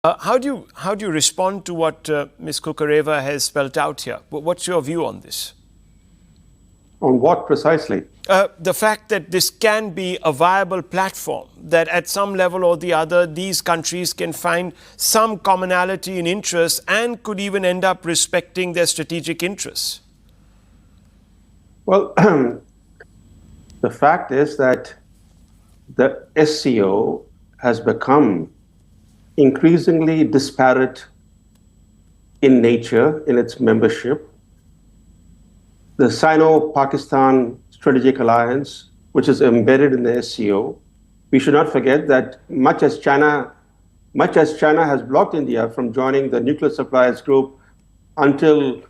How do you respond to what Ms. Kukareva has spelled out here? What's your view on this? On what precisely? The fact that this can be a viable platform, that at some level or the other, these countries can find some commonality in interests and could even end up respecting their strategic interests. Well, the fact is that the SCO has become increasingly disparate in nature in its membership. The Sino-Pakistan Strategic Alliance, which is embedded in the SCO, we should not forget that much as China has blocked India from joining the nuclear suppliers group until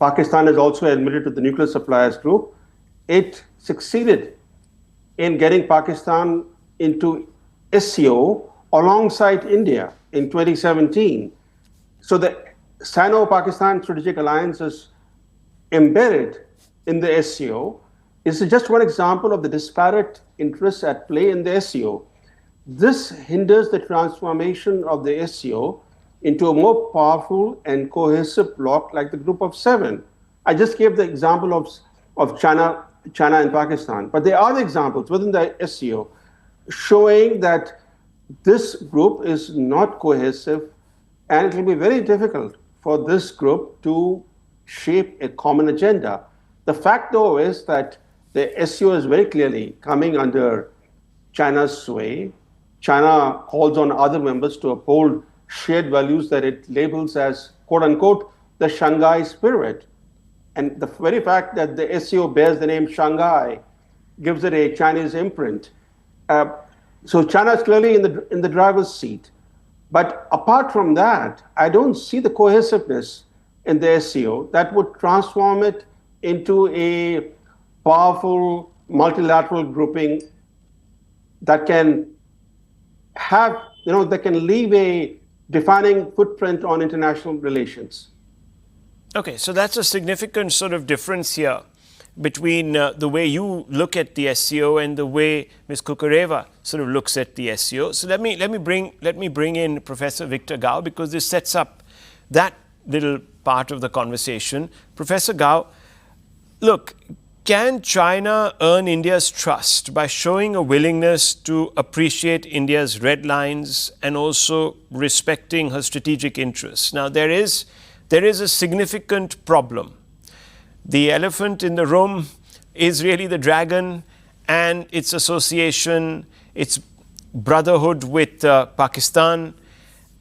Pakistan is also admitted to the nuclear suppliers group, it succeeded in getting Pakistan into SCO alongside India in 2017. So the Sino-Pakistan Strategic Alliance is embedded in the SCO. This is just one example of the disparate interests at play in the SCO. This hinders the transformation of the SCO into a more powerful and cohesive bloc like the Group of Seven. I just gave the example of China and Pakistan, but there are other examples within the SCO showing that this group is not cohesive, and it will be very difficult for this group to shape a common agenda. The fact, though, is that the SCO is very clearly coming under China's sway. China calls on other members to uphold shared values that it labels as, quote unquote, the Shanghai spirit. And the very fact that the SCO bears the name Shanghai gives it a Chinese imprint. So China is clearly in the driver's seat. But apart from that, I don't see the cohesiveness in the SCO that would transform it into a powerful multilateral grouping that can have, that can leave a defining footprint on international relations. Okay, so that's a significant sort of difference here between the way you look at the SCO and the way Ms. Kukareva sort of looks at the SCO. So let me bring in Professor Victor Gao, because this sets up that little part of the conversation. Professor Gao, look, can China earn India's trust by showing a willingness to appreciate India's red lines and also respecting her strategic interests? Now, there is a significant problem. The elephant in the room is really the dragon and its association, its brotherhood with Pakistan.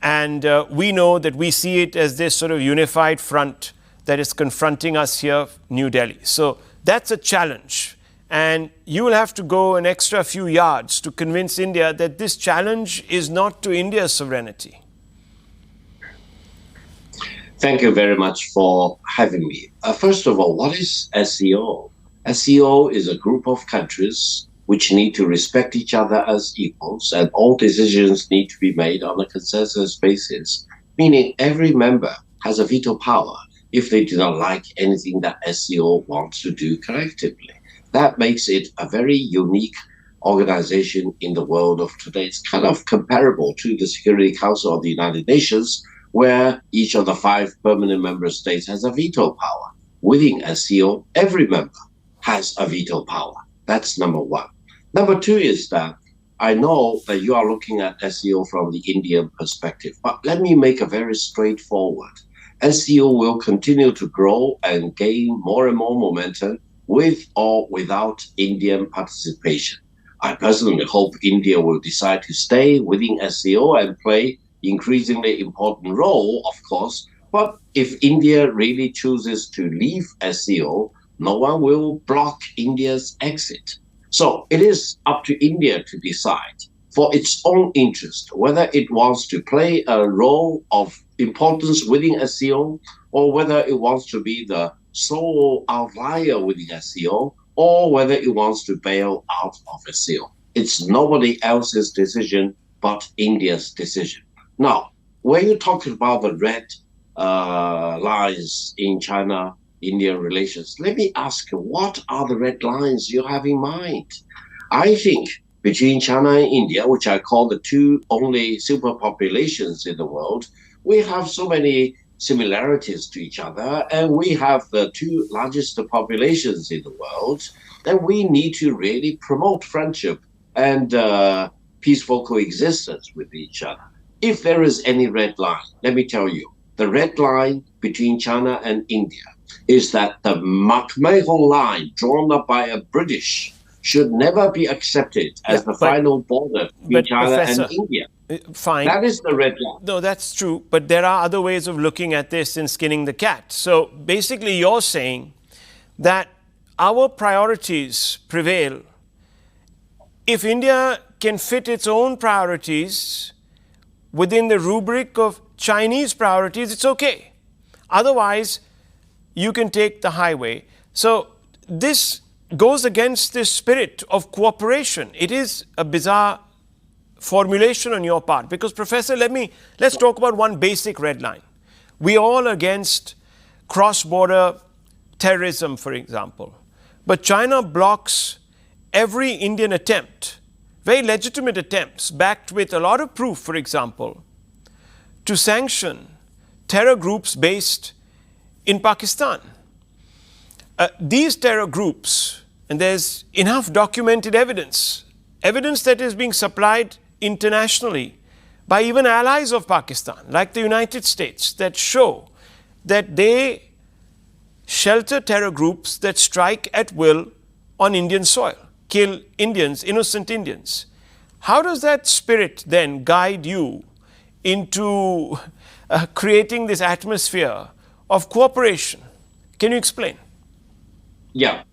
And we know that we see it as this sort of unified front that is confronting us here, New Delhi. So that's a challenge. And you will have to go an extra few yards to convince India that this challenge is not to India's sovereignty. Thank you very much for having me. First of all, what is SCO? SCO is a group of countries which need to respect each other as equals, and all decisions need to be made on a consensus basis, meaning every member has a veto power if they do not like anything that SCO wants to do collectively. That makes it a very unique organization in the world of today. It's kind of comparable to the Security Council of the United Nations, where each of the 5 permanent member states has a veto power. Within SCO, every member has a veto power. That's number one. Number two is that I know that you are looking at SCO from the Indian perspective, but let me make a very straightforward. SCO will continue to grow and gain more and more momentum with or without Indian participation. I personally hope India will decide to stay within SCO and play increasingly important role, of course, but if India really chooses to leave SCO, no one will block India's exit. So it is up to India to decide for its own interest whether it wants to play a role of importance within SCO or whether it wants to be the sole outlier within SCO or whether it wants to bail out of SCO. It's nobody else's decision but India's decision. Now, when you talk about the red lines in China-India relations, let me ask you, what are the red lines you have in mind? I think between China and India, which I call the two only superpopulations in the world, we have so many similarities to each other, and we have the two largest populations in the world, then we need to really promote friendship and peaceful coexistence with each other. If there is any red line, let me tell you, the red line between China and India is that the McMahon line drawn up by a British should never be accepted as the final border between China and India. Fine. That is the red line. No, that's true. But there are other ways of looking at this in skinning the cat. So basically, you're saying that our priorities prevail if India can fit its own priorities within the rubric of Chinese priorities, it's okay. Otherwise, you can take the highway. So this goes against the spirit of cooperation. It is a bizarre formulation on your part, because Professor, let's talk about one basic red line. We all against cross-border terrorism, for example, but China blocks every Indian attempt, very legitimate attempts, backed with a lot of proof, for example, to sanction terror groups based in Pakistan. These terror groups, and there's enough documented evidence that is being supplied internationally by even allies of Pakistan, like the United States, that show that they shelter terror groups that strike at will on Indian soil, kill Indians, innocent Indians. How does that spirit then guide you into creating this atmosphere of cooperation? Can you explain? Yeah.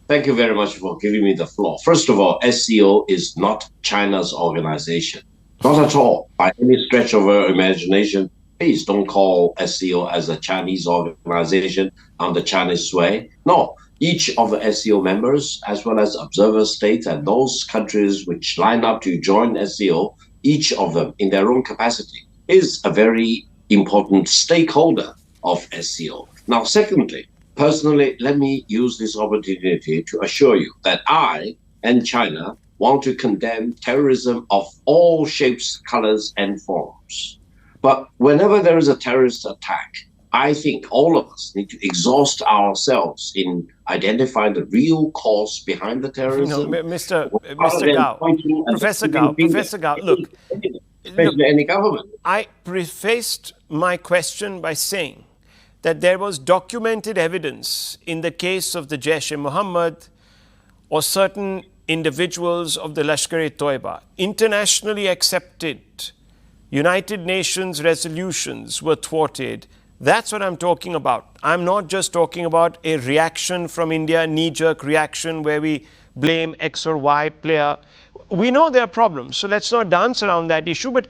Thank you very much for giving me the floor. First of all, SCO is not China's organization. Not at all, by any stretch of our imagination. Please don't call SCO as a Chinese organization under Chinese sway. No, each of the SCO members, as well as observer states and those countries which line up to join SCO, each of them in their own capacity is a very important stakeholder of SCO. Now, secondly, personally, let me use this opportunity to assure you that I and China want to condemn terrorism of all shapes, colors, and forms. But whenever there is a terrorist attack, I think all of us need to exhaust ourselves in identifying the real cause behind the terrorism. No, Mr. Gao, Professor Gao, look, any government. I prefaced my question by saying that there was documented evidence in the case of the Jaish-e-Mohammed or certain individuals of the Lashkar-e-Toiba, internationally accepted United Nations resolutions were thwarted. That's what I'm talking about. I'm not just talking about a reaction from India, knee-jerk reaction where we blame X or Y player. We know there are problems, so let's not dance around that issue. But